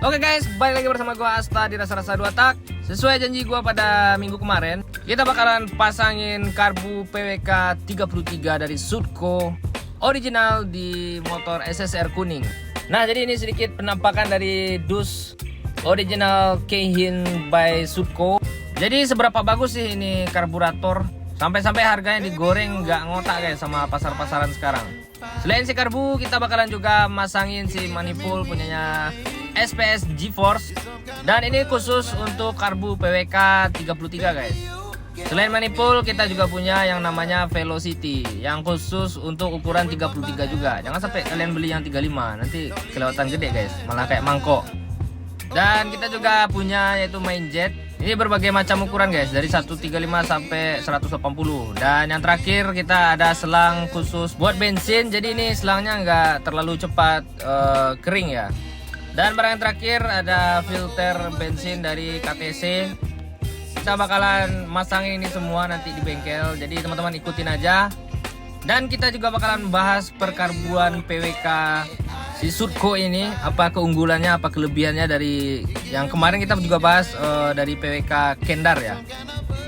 Oke guys, balik lagi bersama gua Asta di Rasa-Rasa 2 Tak. Sesuai janji gua pada minggu kemarin, kita bakalan pasangin karbu PWK 33 dari Sutco original di motor SSR kuning. Nah, jadi ini sedikit penampakan dari dus original Keihin by Sutco. Jadi seberapa bagus sih ini karburator? Sampai-sampai harganya digoreng nggak ngotak guys sama pasar-pasaran sekarang. Selain si karbu, kita bakalan juga masangin si manifold punyanya SPS GeForce. Dan ini khusus untuk karbu PWK 33 guys. Selain manifold, kita juga punya yang namanya Velocity yang khusus untuk ukuran 33 juga. Jangan sampai kalian beli yang 35, nanti kelewatan gede guys, malah kayak mangkok. Dan kita juga punya yaitu main jet. Ini berbagai macam ukuran guys, dari 135 sampai 180. Dan yang terakhir kita ada selang khusus buat bensin. Jadi ini selangnya nggak terlalu cepat kering ya. Dan barang yang terakhir ada filter bensin dari KTC. Kita bakalan masangin ini semua nanti di bengkel. Jadi teman-teman ikutin aja. Dan kita juga bakalan bahas perkarbuan PWK si Sutco ini, apa keunggulannya, apa kelebihannya dari yang kemarin kita juga bahas dari PWK Kendar ya.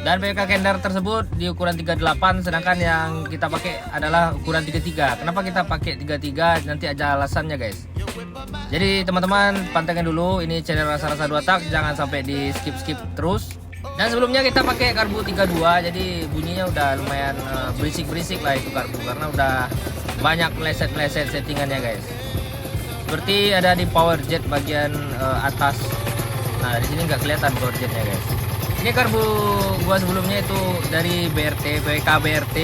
Dan PWK Kendar tersebut di ukuran 38, sedangkan yang kita pakai adalah ukuran 33. Kenapa kita pakai 33? Nanti aja alasannya guys. Jadi teman-teman pantengin dulu, ini channel Rasa-Rasa 2 Tak, jangan sampai di skip-skip terus. Dan sebelumnya kita pakai karbu 32, jadi bunyinya udah lumayan berisik-berisik lah itu karbu, karena udah banyak meleset-meleset settingannya guys. Seperti ada di power jet bagian atas. Nah, di sini nggak kelihatan power jetnya guys. Ini karbu gua sebelumnya itu dari BRT, PWK BRT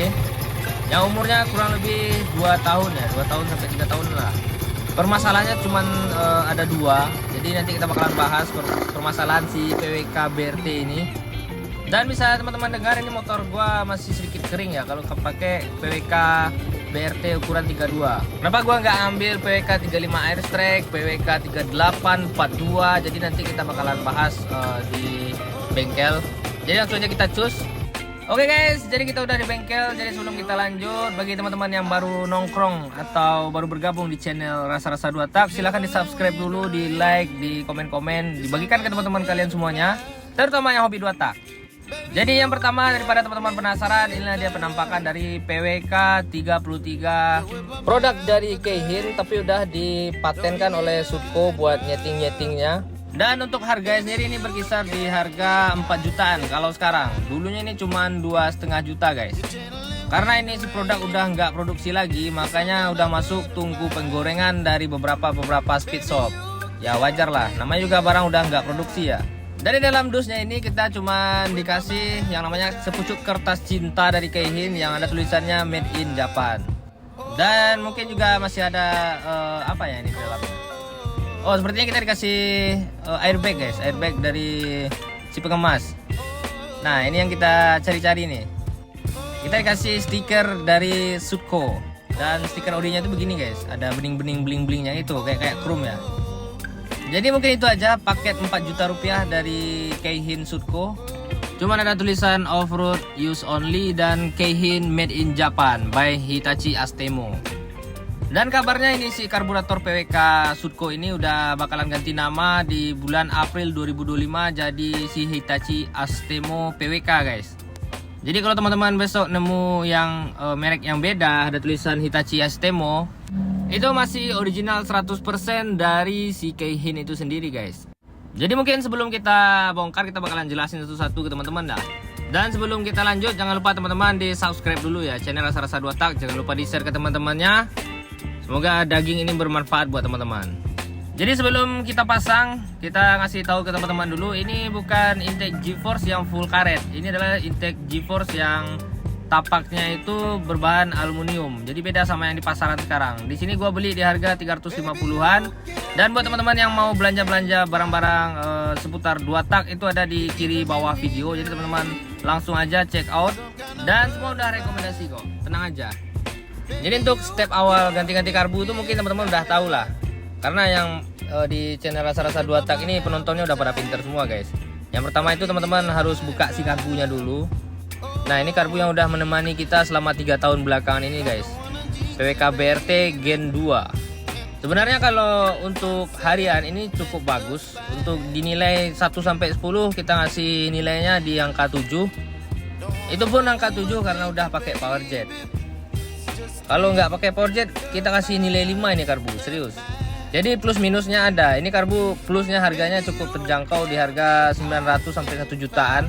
yang umurnya kurang lebih 2 tahun ya, 2 tahun sampai 3 tahun lah. Permasalahannya cuman ada 2. Jadi nanti kita bakalan bahas permasalahan si PWK BRT ini. Dan bisa teman-teman dengar, ini motor gua masih sedikit kering ya kalau pakai PWK BRT ukuran 32. Kenapa gua nggak ambil PWK 35 Airstrike, PWK 38, 42? Jadi nanti kita bakalan bahas di bengkel. Jadi langsung aja kita cus. Oke guys, jadi kita udah di bengkel. Jadi sebelum kita lanjut, bagi teman-teman yang baru nongkrong atau baru bergabung di channel Rasa-Rasa 2 Tak, silahkan di subscribe dulu, di like, di komen-komen, dibagikan ke teman-teman kalian semuanya, terutama yang hobi 2 Tak. Jadi yang pertama, daripada teman-teman penasaran, inilah dia penampakan dari PWK 33, produk dari Keihin tapi udah dipatenkan oleh Sutco buat nyeting-nyetingnya. Dan untuk harganya sendiri ini berkisar di harga 4 jutaan kalau sekarang. Dulunya ini cuma 2,5 juta guys. Karena ini si produk udah nggak produksi lagi, makanya udah masuk tunggu penggorengan dari beberapa speed shop. Ya wajar lah, namanya juga barang udah nggak produksi ya. Dari dalam dusnya ini kita cuma dikasih yang namanya sepucuk kertas cinta dari Keihin yang ada tulisannya Made in Japan. Dan mungkin juga masih ada apa ya ini di dalamnya. Oh, sepertinya kita dikasih airbag guys, airbag dari si pengemas. Nah, ini yang kita cari-cari nih. Kita dikasih stiker dari Sutco. Dan stiker orinya itu begini guys, ada bening-bening bling-blingnya itu kayak chrome ya. Jadi mungkin itu aja paket 4 juta rupiah dari Keihin Sutco. Cuman ada tulisan off-road use only dan Keihin made in Japan by Hitachi Astemo. Dan kabarnya ini si karburator PWK Sutco ini udah bakalan ganti nama di bulan April 2025 jadi si Hitachi Astemo PWK guys. Jadi kalau teman-teman besok nemu yang merek yang beda, ada tulisan Hitachi Astemo, itu masih original 100% dari si Keihin itu sendiri guys. Jadi mungkin sebelum kita bongkar, kita bakalan jelasin satu-satu ke teman-teman dah. Dan sebelum kita lanjut, jangan lupa teman-teman di subscribe dulu ya channel Rasa-Rasa 2 Tak. Jangan lupa di share ke teman-temannya. Semoga daging ini bermanfaat buat teman-teman. Jadi sebelum kita pasang, kita ngasih tahu ke teman-teman dulu, ini bukan intake GeForce yang full karet. Ini adalah intake GeForce yang tapaknya itu berbahan aluminium. Jadi beda sama yang di pasaran sekarang. Di sini gua beli di harga 350-an. Dan buat teman-teman yang mau belanja-belanja barang-barang seputar 2 tak, itu ada di kiri bawah video. Jadi teman-teman langsung aja check out. Dan semua udah rekomendasi kok. Tenang aja. Jadi untuk step awal ganti-ganti karbu itu mungkin teman-teman udah tahu lah. Karena yang di channel Rasa-Rasa 2 Tak ini penontonnya udah pada pinter semua guys. Yang pertama itu teman-teman harus buka si karbunya dulu. Nah, ini karbu yang udah menemani kita selama 3 tahun belakangan ini guys. PWK BRT Gen 2. Sebenarnya kalau untuk harian ini cukup bagus. Untuk dinilai 1 sampai 10 kita ngasih nilainya di angka 7. Itu pun angka 7 karena udah pakai power jet. Kalau nggak pakai power jet kita kasih nilai 5 ini karbu, serius. Jadi plus minusnya ada. Ini karbu plusnya harganya cukup terjangkau di harga 900 sampai 1 jutaan.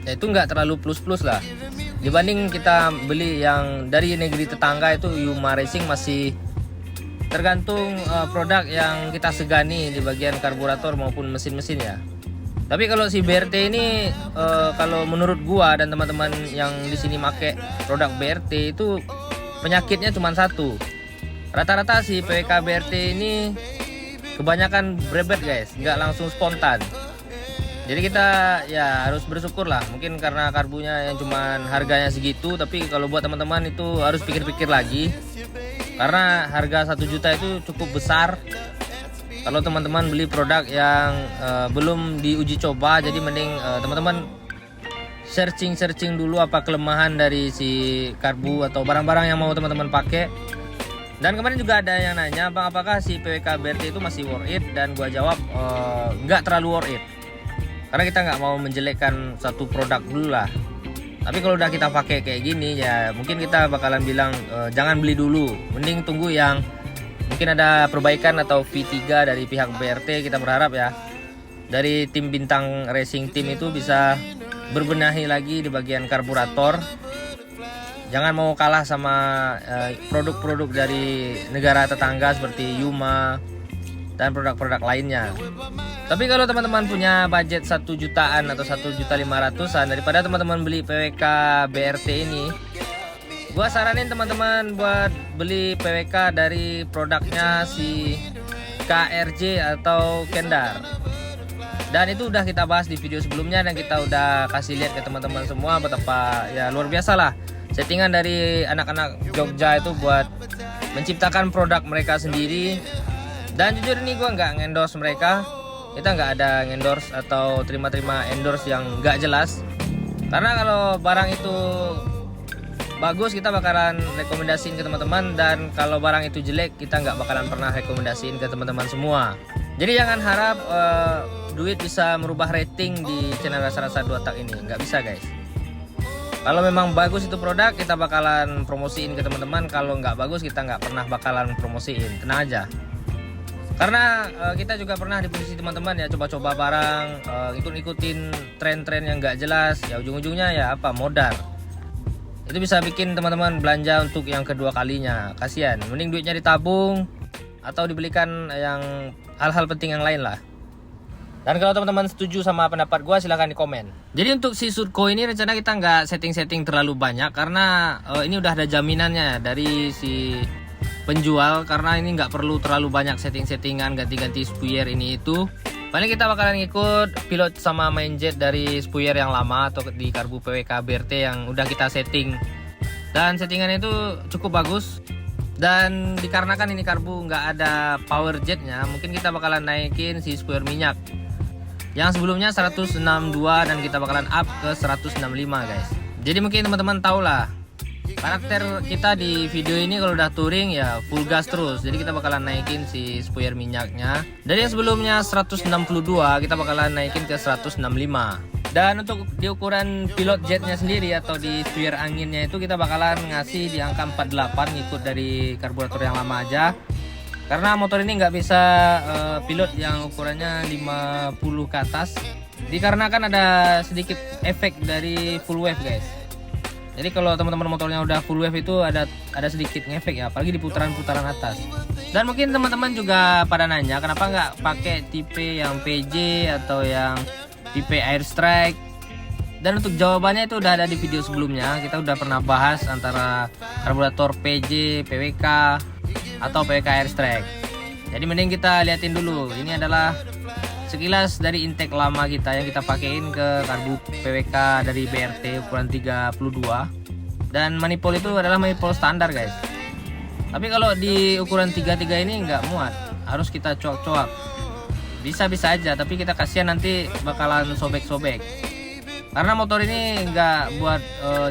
Ya itu nggak terlalu plus-plus lah. Dibanding kita beli yang dari negeri tetangga itu Yuma Racing masih tergantung produk yang kita segani di bagian karburator maupun mesin-mesin ya. Tapi kalau si BRT ini kalau menurut gua dan teman-teman yang di sini make produk BRT itu penyakitnya cuma satu. Rata-rata si PWK BRT ini kebanyakan brebet guys, nggak langsung spontan. Jadi kita ya harus bersyukur lah. Mungkin karena karbunya yang cuman harganya segitu, tapi kalau buat teman-teman itu harus pikir-pikir lagi. Karena harga 1 juta itu cukup besar. Kalau teman-teman beli produk yang belum diuji coba, jadi mending teman-teman searching dulu apa kelemahan dari si karbu atau barang-barang yang mau teman-teman pakai. Dan kemarin juga ada yang nanya, Bang, apakah si PWK BRT itu masih worth it? Dan gua jawab nggak terlalu worth it. Karena kita nggak mau menjelekkan satu produk dulu lah. Tapi kalau udah kita pakai kayak gini ya mungkin kita bakalan bilang jangan beli dulu, mending tunggu yang mungkin ada perbaikan atau V3 dari pihak BRT. Kita berharap ya dari tim Bintang Racing Team itu bisa berbenahi lagi di bagian karburator. Jangan mau kalah sama produk-produk dari negara tetangga seperti Yuma dan produk-produk lainnya. Tapi kalau teman-teman punya budget 1 jutaan atau 1.500.000-an, daripada teman-teman beli PWK BRT ini, gua saranin teman-teman buat beli PWK dari produknya si KRJ atau Kendar. Dan itu udah kita bahas di video sebelumnya dan kita udah kasih lihat ke teman-teman semua betapa ya luar biasa lah settingan dari anak-anak Jogja itu buat menciptakan produk mereka sendiri. Dan jujur ini gue nggak ngendorse mereka, kita nggak ada ngendorse atau terima-terima endorse yang nggak jelas. Karena kalau barang itu bagus kita bakalan rekomendasiin ke teman-teman, dan kalau barang itu jelek kita nggak bakalan pernah rekomendasiin ke teman-teman semua. Jadi jangan harap duit bisa merubah rating di channel Rasa-Rasa 2 Tak ini, nggak bisa guys. Kalau memang bagus itu produk kita bakalan promosiin ke teman-teman, kalau nggak bagus kita nggak pernah bakalan promosiin, tenang aja. Karena kita juga pernah di posisi teman-teman ya coba-coba barang, ikut-ikutin tren-tren yang nggak jelas, ya ujung-ujungnya ya apa modal. Itu bisa bikin teman-teman belanja untuk yang kedua kalinya, kasihan. Mending duitnya ditabung atau dibelikan yang hal-hal penting yang lain lah. Dan kalau teman-teman setuju sama pendapat gua silahkan di komen. Jadi untuk si Sudco ini rencana kita nggak setting-setting terlalu banyak karena ini udah ada jaminannya dari si penjual, karena ini nggak perlu terlalu banyak setting-settingan ganti-ganti spuyer ini itu. Paling kita bakalan ngikut pilot sama main jet dari spuyer yang lama atau di karbu PWK BRT yang udah kita setting. Dan settingan itu cukup bagus. Dan dikarenakan ini karbu nggak ada power jetnya, mungkin kita bakalan naikin si spuyer minyak yang sebelumnya 162 dan kita bakalan up ke 165 guys. Jadi mungkin teman-teman tahu lah karakter kita di video ini kalau udah touring ya full gas terus. Jadi kita bakalan naikin si spuyer minyaknya dari yang sebelumnya 162 kita bakalan naikin ke 165. Dan untuk di ukuran pilot jetnya sendiri atau di spuyer anginnya itu kita bakalan ngasih di angka 48 ngikut dari karburator yang lama aja. Karena motor ini nggak bisa pilot yang ukurannya 50 ke atas, dikarenakan ada sedikit efek dari full wave guys. Jadi kalau teman-teman motornya udah full wave itu ada sedikit ngefek ya, apalagi di putaran-putaran atas. Dan mungkin teman-teman juga pada nanya kenapa nggak pakai tipe yang PJ atau yang tipe Airstrike. Dan untuk jawabannya itu udah ada di video sebelumnya. Kita udah pernah bahas antara karburator PJ, PWK atau PWK Airstrike. Jadi mending kita liatin dulu. Ini adalah sekilas dari intake lama kita yang kita pakein ke karbu PWK dari BRT ukuran 32. Dan manifold itu adalah manifold standar guys. Tapi kalau di ukuran 33 ini nggak muat, harus kita coak-coak. Bisa-bisa aja, tapi kita kasihan nanti bakalan sobek-sobek. Karena motor ini nggak buat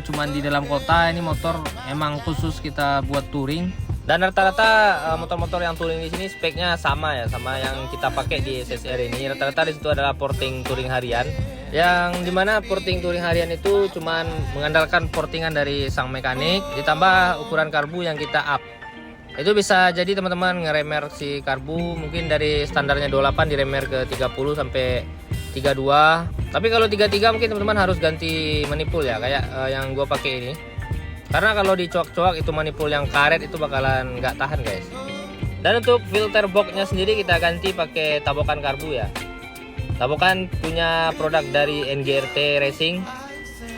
cuman di dalam kota, ini motor emang khusus kita buat touring. Dan rata-rata motor-motor yang touring di sini speknya sama ya, sama yang kita pakai di SSR ini. Rata-rata di situ adalah porting touring harian, yang dimana porting touring harian itu cuman mengandalkan portingan dari sang mekanik ditambah ukuran karbu yang kita up. Itu bisa jadi teman-teman ngeremer si karbu mungkin dari standarnya 28 diremer ke 30 sampai 32. Tapi kalau 33 mungkin teman-teman harus ganti manipul ya, kayak yang gue pakai ini. Karena kalau dicoak-coak itu manipul yang karet itu bakalan nggak tahan guys. Dan untuk filter boxnya sendiri kita ganti pakai tabokan karbu ya. Tabokan punya produk dari NGRT Racing.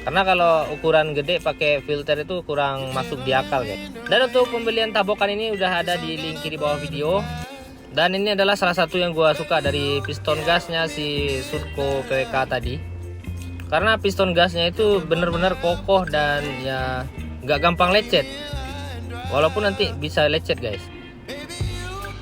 Karena kalau ukuran gede pakai filter itu kurang masuk di akal guys. Dan untuk pembelian tabokan ini udah ada di link di bawah video. Dan ini adalah salah satu yang gua suka dari piston gasnya si Surco PWK tadi. Karena piston gasnya itu bener-bener kokoh dan ya nggak gampang lecet, walaupun nanti bisa lecet guys.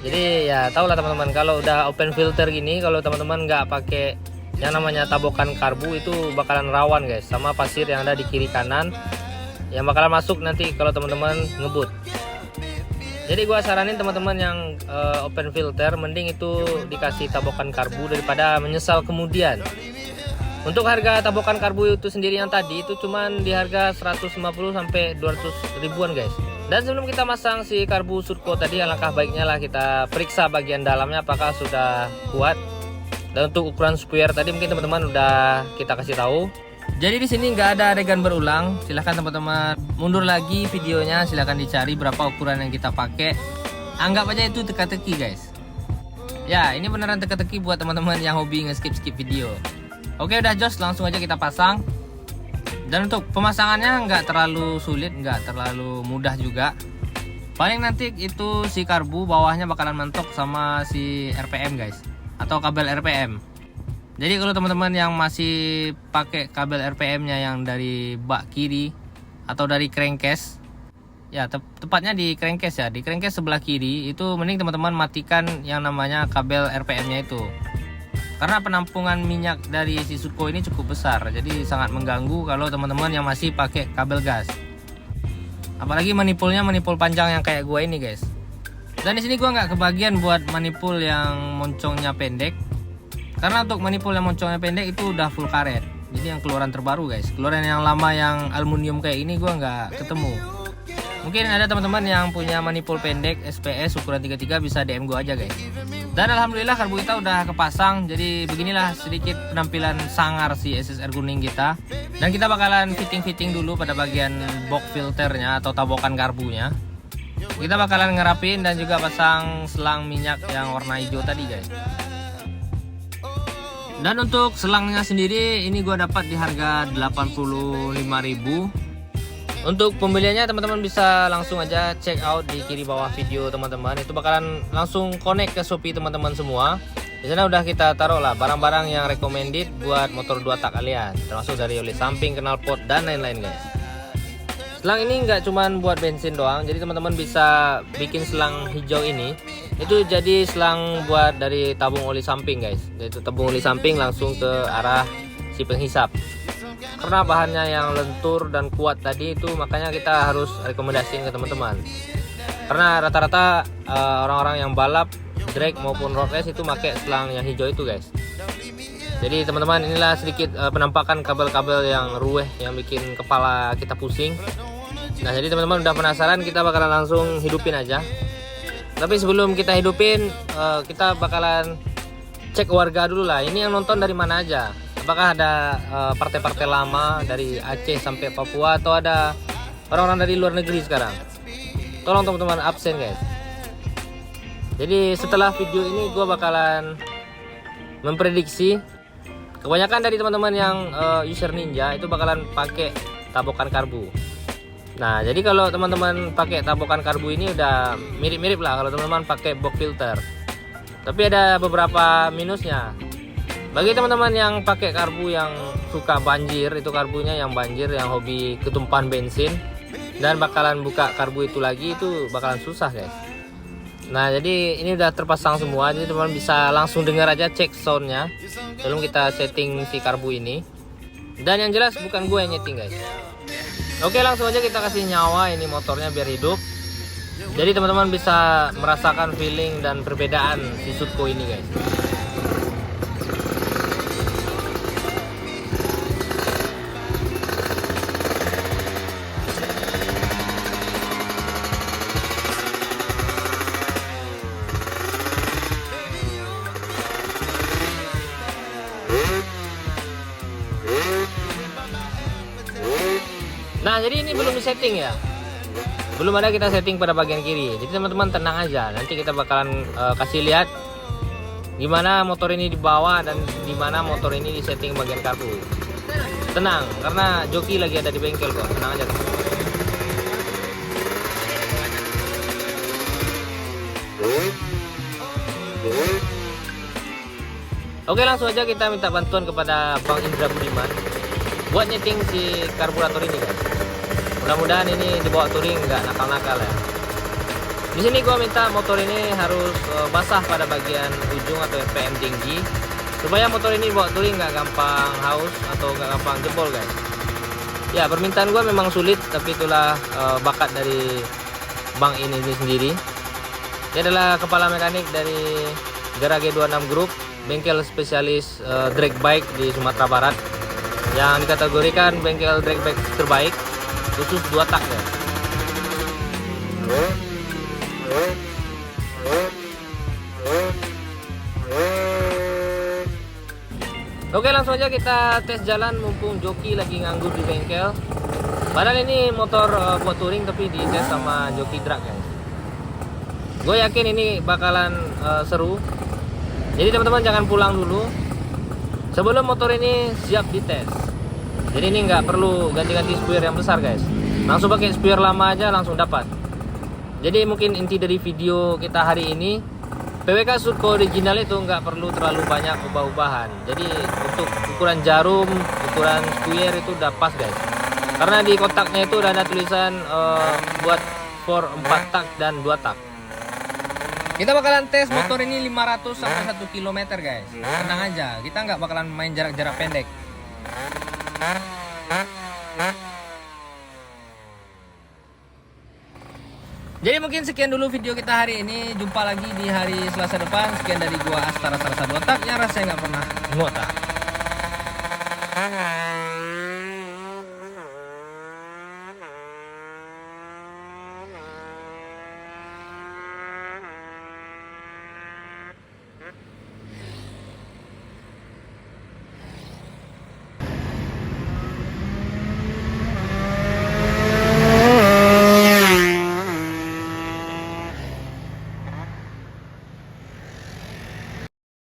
Jadi ya tau lah teman-teman, kalau udah open filter gini, kalau teman-teman nggak pakai yang namanya tabokan karbu itu bakalan rawan guys, sama pasir yang ada di kiri kanan yang bakalan masuk nanti kalau teman-teman ngebut. Jadi gua saranin teman-teman yang open filter mending itu dikasih tabokan karbu daripada menyesal kemudian. Untuk harga tabokan karbu itu sendiri yang tadi itu cuman di harga 150 sampai 200 ribuan guys. Dan sebelum kita masang si karbu Surco tadi, alangkah baiknya lah kita periksa bagian dalamnya apakah sudah kuat. Dan untuk ukuran square tadi mungkin teman-teman udah kita kasih tahu. Jadi di sini nggak ada adegan berulang. Silahkan teman-teman mundur lagi videonya, silahkan dicari berapa ukuran yang kita pakai. Anggap aja itu teka-teki guys. Ya ini beneran teka-teki buat teman-teman yang hobi nge-skip video. Oke udah jos, langsung aja kita pasang. Dan untuk pemasangannya nggak terlalu sulit, nggak terlalu mudah juga. Paling nanti itu si karbu bawahnya bakalan mentok sama si RPM guys, atau kabel RPM. Jadi kalau teman-teman yang masih pakai kabel RPM-nya yang dari bak kiri atau dari crankcase, ya tepatnya di crankcase ya, di crankcase sebelah kiri itu mending teman-teman matikan yang namanya kabel RPM-nya itu. Karena penampungan minyak dari si Surco ini cukup besar, jadi sangat mengganggu kalau teman-teman yang masih pakai kabel gas. Apalagi manipulnya manipul panjang yang kayak gua ini guys. Dan di sini gua nggak kebagian buat manipul yang moncongnya pendek. Karena untuk manipul yang moncongnya pendek itu udah full karet. Jadi yang keluaran terbaru guys. Keluaran yang lama yang aluminium kayak ini gua nggak ketemu. Mungkin ada teman-teman yang punya manipul pendek SPS ukuran 33 bisa DM gua aja guys. Dan alhamdulillah karbu kita udah kepasang. Jadi beginilah sedikit penampilan sangar si SSR kuning kita. Dan kita bakalan fitting-fitting dulu pada bagian box filternya atau tabokan karbunya. Kita bakalan ngerapin dan juga pasang selang minyak yang warna hijau tadi guys. Dan untuk selangnya sendiri ini gua dapat di harga 85.000. Untuk pembeliannya teman-teman bisa langsung aja check out di kiri bawah video teman-teman. Itu bakalan langsung connect ke Shopee teman-teman semua. Di sana udah kita taruh lah barang-barang yang recommended buat motor 2 tak kalian, termasuk dari oli samping, knalpot dan lain-lain guys. Selang ini nggak cuman buat bensin doang, jadi teman-teman bisa bikin selang hijau ini. Itu jadi selang buat dari tabung oli samping guys. Yaitu tabung oli samping langsung ke arah si penghisap. Karena bahannya yang lentur dan kuat tadi itu makanya kita harus rekomendasiin ke teman-teman. Karena rata-rata orang-orang yang balap drag maupun road race itu pakai selang yang hijau itu guys. Jadi teman-teman inilah sedikit penampakan kabel-kabel yang ruweh yang bikin kepala kita pusing. Nah jadi teman-teman udah penasaran, kita bakalan langsung hidupin aja. Tapi sebelum kita hidupin kita bakalan cek warga dulu lah. Ini yang nonton dari mana aja. Apakah ada partai-partai lama dari Aceh sampai Papua atau ada orang-orang dari luar negeri sekarang? Tolong teman-teman absen guys. Jadi setelah video ini gue bakalan memprediksi kebanyakan dari teman-teman yang user Ninja itu bakalan pakai tabokan karbu. Nah jadi kalau teman-teman pakai tabokan karbu ini udah mirip-mirip lah kalau teman-teman pakai box filter. Tapi ada beberapa minusnya. Bagi teman-teman yang pakai karbu yang suka banjir, itu karbunya yang banjir, yang hobi ketumpahan bensin dan bakalan buka karbu itu lagi, itu bakalan susah guys. Nah jadi ini udah terpasang semua, jadi teman-teman bisa langsung dengar aja cek soundnya sebelum kita setting si karbu ini. Dan yang jelas bukan gue yang nyeting guys. Oke langsung aja kita kasih nyawa ini motornya biar hidup. Jadi teman-teman bisa merasakan feeling dan perbedaan si Sutco ini guys. Nah, jadi ini belum disetting ya. Belum ada kita setting pada bagian kiri. Jadi teman-teman tenang aja. Nanti kita bakalan kasih lihat gimana motor ini dibawa dan gimana motor ini disetting bagian karbu. Tenang, karena joki lagi ada di bengkel kok. Tenang aja. Oke, langsung aja kita minta bantuan kepada Bang Indra Budiman buat nyeting si karburator ini guys. Mudah-mudahan ini dibawa touring nggak nakal-nakal ya. Di sini gua minta motor ini harus basah pada bagian ujung atau RPM tinggi supaya motor ini dibawa touring nggak gampang haus atau nggak gampang jebol guys. Ya, permintaan gua memang sulit, tapi itulah bakat dari Bang ini sendiri. Dia adalah kepala mekanik dari Garage 26 Group, bengkel spesialis drag bike di Sumatera Barat yang dikategorikan bengkel drag bike terbaik khusus 2 tak ya. Oke, langsung aja kita tes jalan mumpung joki lagi nganggur di bengkel. Padahal ini motor buat touring tapi dites sama joki drag guys. Gue yakin ini bakalan seru. Jadi teman-teman jangan pulang dulu sebelum motor ini siap dites. Jadi ini nggak perlu ganti-ganti spare yang besar guys. Langsung pakai spare lama aja langsung dapat. Jadi mungkin inti dari video kita hari ini, PWK Sutco original itu nggak perlu terlalu banyak ubah-ubahan. Jadi untuk ukuran jarum, ukuran square itu udah pas guys. Karena di kotaknya itu udah ada tulisan buat for 4 tak dan 2 tak. Kita bakalan tes motor ini 500 sampai 1 km guys. Tenang aja, kita nggak bakalan main jarak-jarak pendek. Jadi mungkin sekian dulu video kita hari ini. Jumpa lagi di hari Selasa depan. Sekian dari gua Astara Sarasa 2 Tak yang rasanya nggak pernah ngotak.